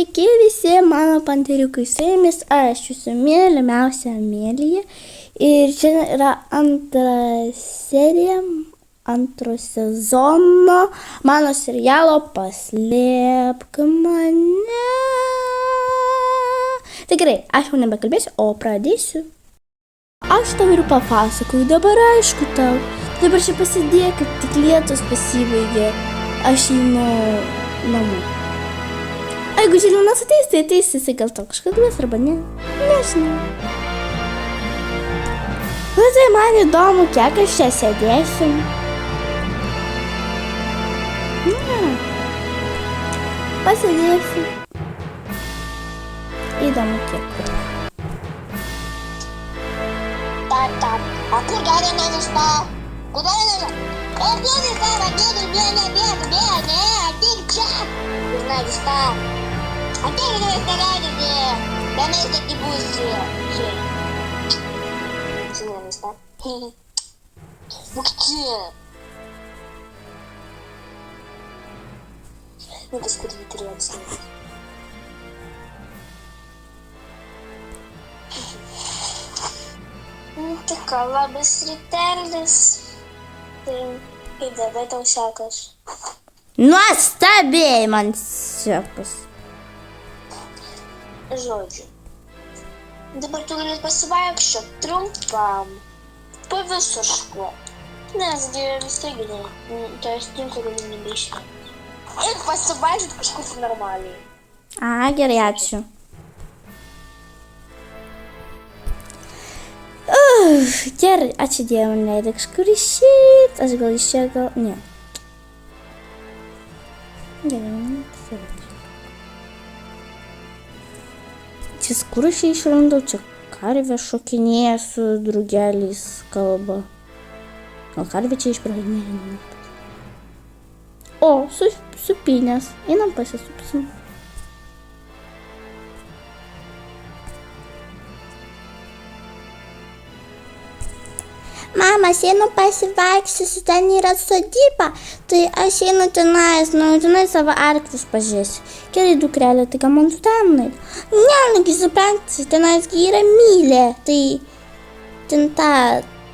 Sveiki visi mano panteriukai, su jumis aš jūsų mylimiausia Amelija. Ir šiandien yra antra serija, antro sezono mano serialo Paslėpk mane. Tikrai, aš jau nebekalbėsiu, o pradėsiu. Aš tau ir papasakoju, dabar aišku tau. Dabar čia pasidėk, kad tik lietus pasibaigė. Aš einu namo. O jeigu Žilvinas ateis, tai ateis jisai gal to kažką duos arba ne. Nežinau. Nu tai man įdomu, kiek aš čia sėdėsiu. Pasėdėsiu. Įdomu kiek. Так, а куда она ушла? Куда она ушла? Беги, Сава, беги, Тик-чак! Не знаю, что. А ты меня стараешься, да на это не будешь жить. Сильно не стал. Ну где? Ну, господи, ветрётся. Така, labas rytelis. Tai kaip dabar tau sekas? Nuostabiai man sekas. Žodžiu. Dabar tu gali pasivaikščiot trumpam po viso šklo. Nesgi vis tiek tai aš tinko gali nebeišvengti. Ir pasivaikščiot kažkur normaliai. A, gerai, ačiū. Gerai, ačiū Dievui, man leido kažkur išeit. Aš gal iš čia, gal... Ne. Gerai, man pasivaikščiot. Čia kur aš išrandau, čia karvė šokinėja su drugeliais kalba. Gal karvė čia išpraginėja? O, supynės. Einam pasisupsim. Mama, aš einu pasivaikščiosiu, ten yra sodyba, tai aš einu tenais, tenai savo arklius pažiūrėsiu. Gerai, dukrelė, tai ką man su ten nueit? Ne, nugi supranti, tenais yra Mylė, tai ten ta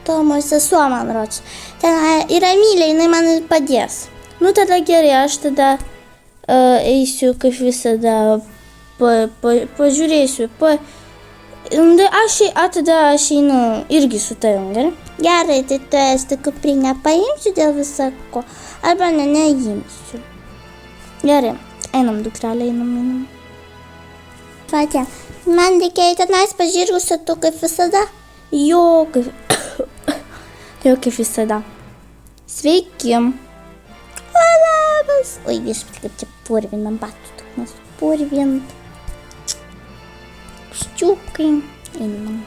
Tomo sesuo man rodos. Ten yra Mylė, jinai man padės. Nu tada gerai, aš tada eisiu kaip visada, pažiūrėsiu, tada aš einu irgi su tavim, gerai? Gerai, tai tu esi kuprinę paimsiu dėl visako, arba neimsiu. Gerai, einam, dukrelė, einam. Fatė, man reikėjo tenais pažiūrėsiu, tu kaip visada? Jo, kaip visada. Sveiki. O, labas. Oi, viešpat, kaip čia purvinam batų, tak mes purvint. Ščiukai, einam.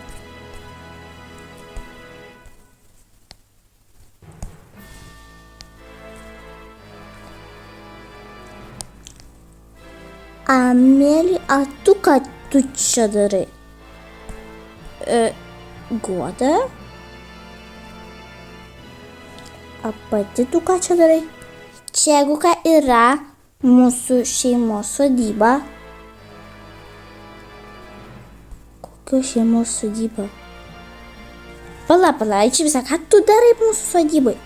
Amelija, a tu ką tu čia darai? Guoda? A pati tu ką čia darai? Čia jeigu ką yra mūsų šeimos sodyba. Kokios šeimos sodyba? Pala, čia visą, ką tu darai mūsų sodybai?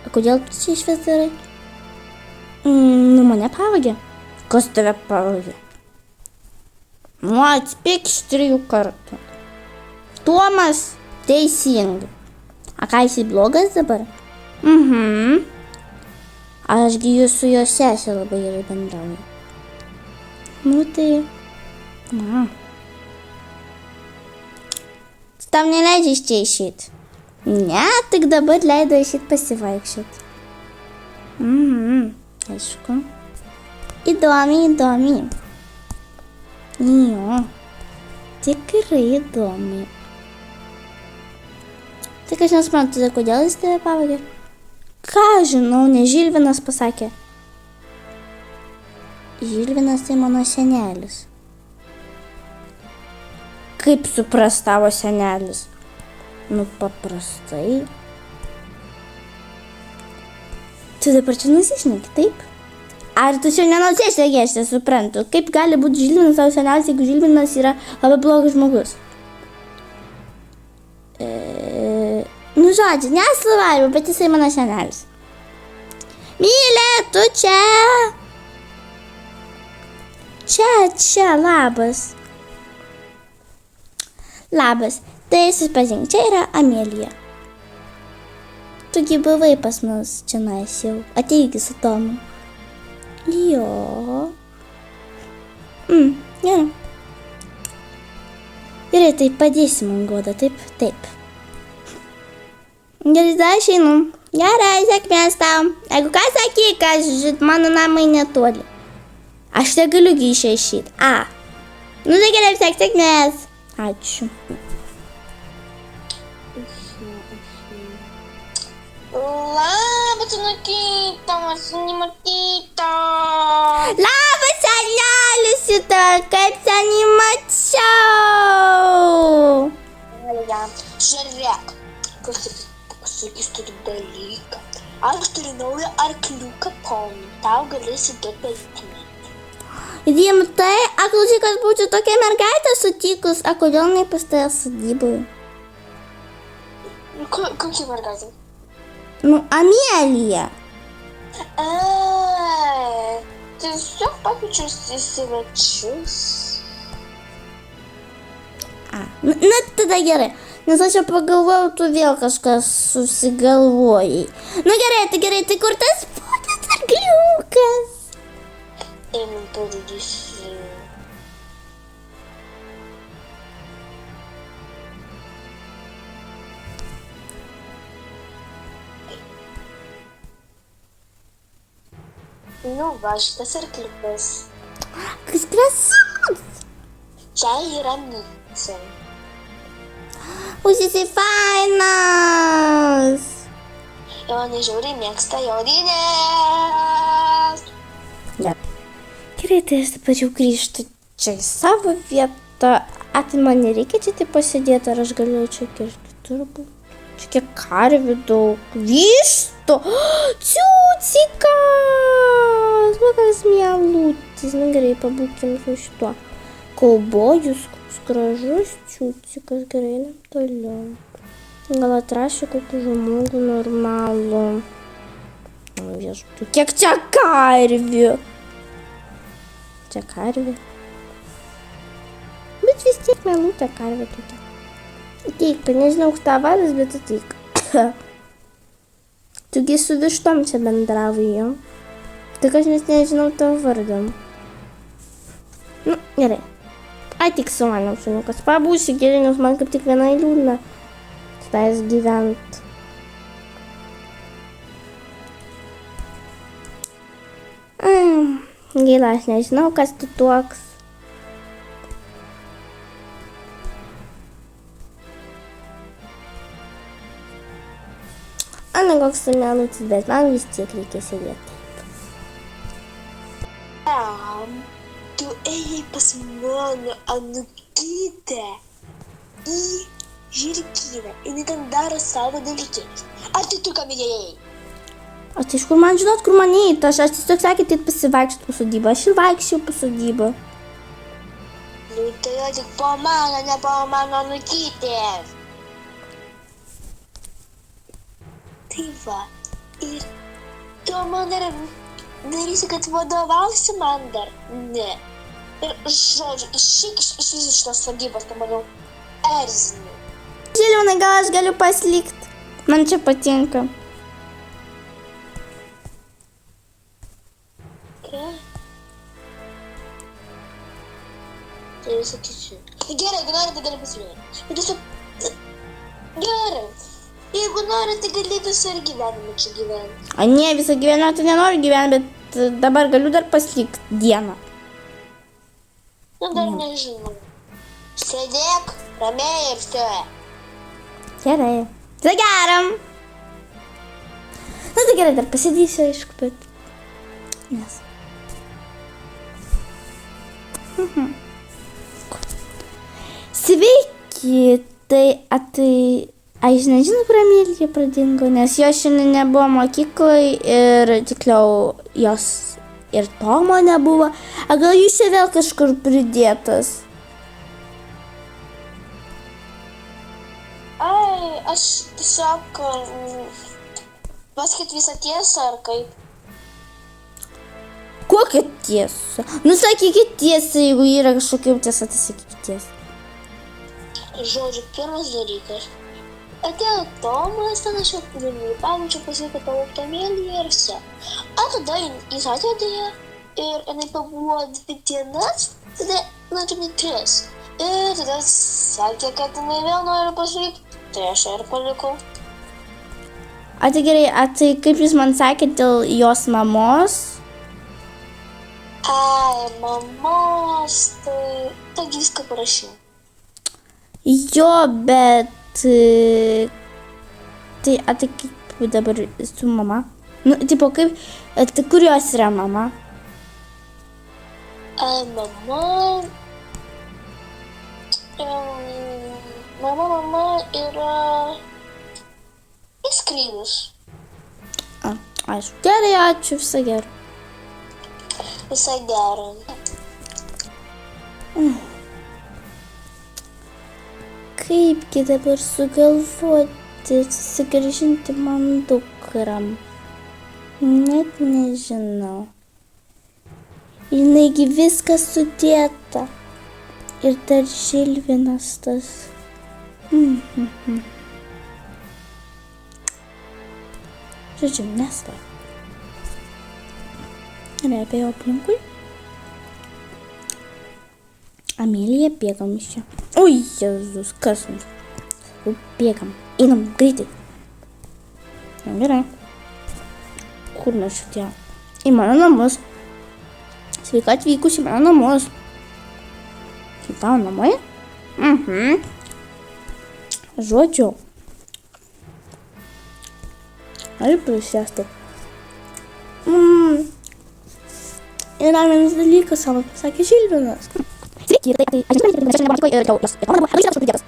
A kodėl tu čia išvis darai? Nu, mane pavagė. Kas tave pavagė? Nu, atspėk iš 3 kartų. Tomas, teisingai. A ką jisai blogas dabar? Ašgi jūs su jo sesė labai gerai bendrauja. Nu tai... Na. Tau neleidžia iš čia išeit. Ne, tik dabar leido išeit pasivaikščiot. Aišku. Įdomi. Jo, tikrai įdomi. Tik aš nesuprantu, kodėl jis tave pavagė? Ką žinau, ne Žilvinas pasakė. Žilvinas tai mano senelis. Kaip supras tavo senelis? Nu, paprastai. Tu dabar čia nusišneki, taip? Ar tu šiandien atsišnekė, aš nesuprantu. Kaip gali būti Žilvinas tavo senelis, jeigu Žilvinas yra labai blogas žmogus? Nu, žodžiu, nesvarbu, bet jisai mano senelis. Mylė, tu čia? Čia, labas. Labas, tai susipažink, čia yra Amelija. Tugi buvai pas mus čia jau, ateiki su Tomu. Jo. Gerai. Gerai, tai padėsi man, Goda, taip. Gerai, tada aš einu. Gerai, sėkmės tau. Jeigu ką sakyk, mano namai netoli. Aš negaliu išeiti. Nu tai gerai, sėkmės. Ačiū. Labas, Anukyte, nematyta. Labas, senelis, kaip seniai mačiau. Žiūrėk, pasakysiu tokį dalyką. Aš turiu naują arkliuką ponį. Tau galėsi duoti palytumėti. Rimtai, klausyk, kad būčiau tokia mergaitė sutikus, kodėl ne pas tave sodyboje? Kokia mergaitė? Nu, Amelija. Tiesiog pakviečiu į svečius. Na, tada gerai. Nes aš jau pagalvojau, tu vėl kažkas susigalvojai. Nu gerai, tai kur tas ponas arkliukas? Einu parodysiu. Nu, va, šitas arkliukas. Kas krasavas? Čia yra Micė. Jisai fainas. Jonai žiauriai mėgsta jodinės. Gerai, tai aš dabar jau grįžtu čia į savo vietą. Tai man nereikia čia taip pasėdėti, ar aš galiu čia kitur būti. Čia kiek karvių daug. Vištų. Ciucikas. Kokias mielutis. Na gerai, pabūkim su šituo. Kaubojus, koks gražus ciucikas. Gerai, einam toliau. Gal atrašiu kokį žmogų normalų. Viešbutu. Kiek čia karvių? Čia karvė. Bet vis tiek mielutė karvė tokia. Ateik, nežinau, koks tavo vardas, bet ateik. Tugi su vištom čia bendravai, jo? Tik aš nežinau tavo vardą. Nu, gerai. Ateik su manim, šuniukas. Pabūsi geriau, nes man kaip tik vienai liūdna. Stais gyvent. Gaila, aš nežinau, kas tu toks. Ana koks tu mielutis, bet man vis tiek reikia sėdėti. Tu ėjai pas mano Anukytę į žirgyną. Jinai ten daro savo dalykus. Ar tu ką minėjai? O tai iš kur man žinot, kur man eiti? Aš tiesiog sakė, tai pasivaikščiot po sodybą. Aš ir vaikščiau po sodybą. Nu tai jo tik po mano, ne po mano Anukytės. Tai va, ir tu man dar darysi, kad vadovausi man dar? Ne. Ir žodžiu, išeik iš šitos sodybos, tu manau, erzini. Žilvinai, gal aš galiu paslikt? Man čia patinka. Tai sakysiu. Gerai, jeigu nori, tai gali pasižiūrėti. Bet tiesiog... Gerai. Jeigu nori, tai gali visą ir gyvenimą čia gyventi. Ne, visą gyvenimą tai nenoriu gyventi, bet dabar galiu dar paslikt dieną. Nu, dar nežinau. Sėdėk, ramiai ir visi. Gerai. Tai geram. Nu, tai gerai, dar pasėdysiu, aišku, bet... Nes. Sveiki, aš nežinau, kur Amelija pradingo, nes jo šiandien nebuvo mokyklai ir tikliau jos ir Tomo nebuvo. A gal jūs čia vėl kažkur pridėtas? Ai, aš tiesiog pasakyt visą tiesą, ar kaip? Kokia tiesa? Nu, sakykit tiesą, jeigu yra kažkokia tiesa, tai sakykit tiesą. Žodžiu, pirmas dalykas. Atėjo Tomas, ten aš jau pavyzdžiui pasakyti tavo tomėlį ir vse. O tada jis atvedė ir jinai pabuvo 2 dienas, tada, na, tu ne 3. Ir tada sakė, kad jinai vėl nori pasakyti, tai aš ir palikau. A tai gerai, tai kaip jūs man sakėte dėl jos mamos? Ai, mamos, tai taigi viską parašiau. Jo, bet... Tai, tai kaip dabar su mama? Nu, tipo, kaip... Tai kur jos yra mama? Mama... Mama yra... Įskrydus. Aišku. Gerai, ačiū, visą gerą. Visai gerą. Kaipgi dabar sugalvoti susigrąžinti man dukrą? Net nežinau. Jinaigi viskas sudėta. Ir dar Žilvinas tas. Žodžiu, nesvarbu. Ir apie jo aplinkui. Amelija, bėgam iš čia. Oi, Jėzus, kas mums? Bėgam, einam, greitai. Na, gerai. Kur mes šitie? Į mano namus. Sveika atvykus į mano namus. Į tavo namai? Žodžiu. Ar prisėsti? Yra vienas dalykas, savo pasakė Žilvinas. Sveiki, tai aš žinau, kad aš nematau ir jos. Ir mano buvo, ar jūs žinote, dėtas?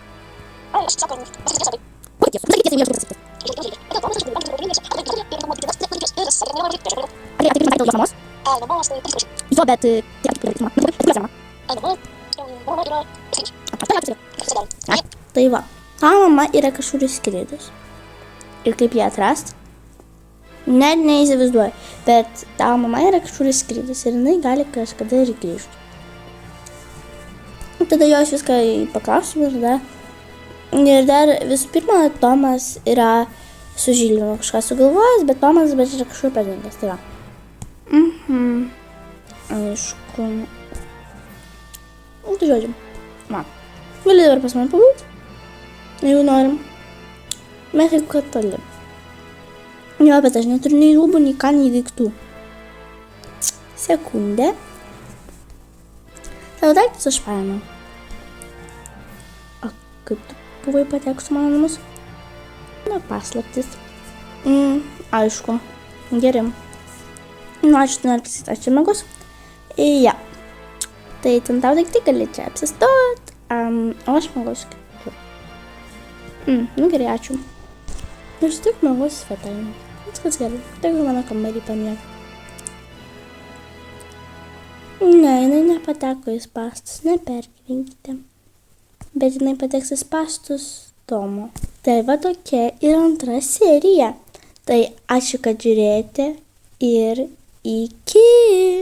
Ai, aš sakau, pasakyti. Kur tiesa? Pasakyti tiesą, jau pasakyti. Ar tai kaip jos mamos? Jo, bet... Tai va, tavo mama yra kažkur įskridus. Ir kaip ją atrast? Net neįsivaizduoju. Bet tavo mama yra kažkur įskridus ir jinai gali kažkada ir grįžti. Tada jos viską paklausim ir dar visų pirma, Tomas yra su Žilvinu kažką sugalvojęs, bet Tomas yra kažkur perdingęs. Tai va. Aišku. Tai žodžiu. Man. Gali dabar pas man pabūti. Jeigu norim. Mes jeigu kad toli. Jo, bet aš neturiu nei rūbų, nei ką, nei daiktų. Sekundę. Tavo daiktus aš paėmiau. O kaip tu buvai patekus mano namus? Na, paslaptis. Aišku. Gerai. Nu, aš noriu pasakyti, aš čia megus. Ja. Tai ten tau daiktai gali čia apsistot. O aš megus kitur. Nu, gerai, ačiū. Ir tik megus svetainį. Viskas gerai. Tegu mano kambarį pamiegu. Ne, jinai nepateko į spąstus, nepergyvenkite. Bet jinai pateks į spąstus Tomo. Tai va tokia ir antra serija. Tai ačiū, kad žiūrėjote ir iki.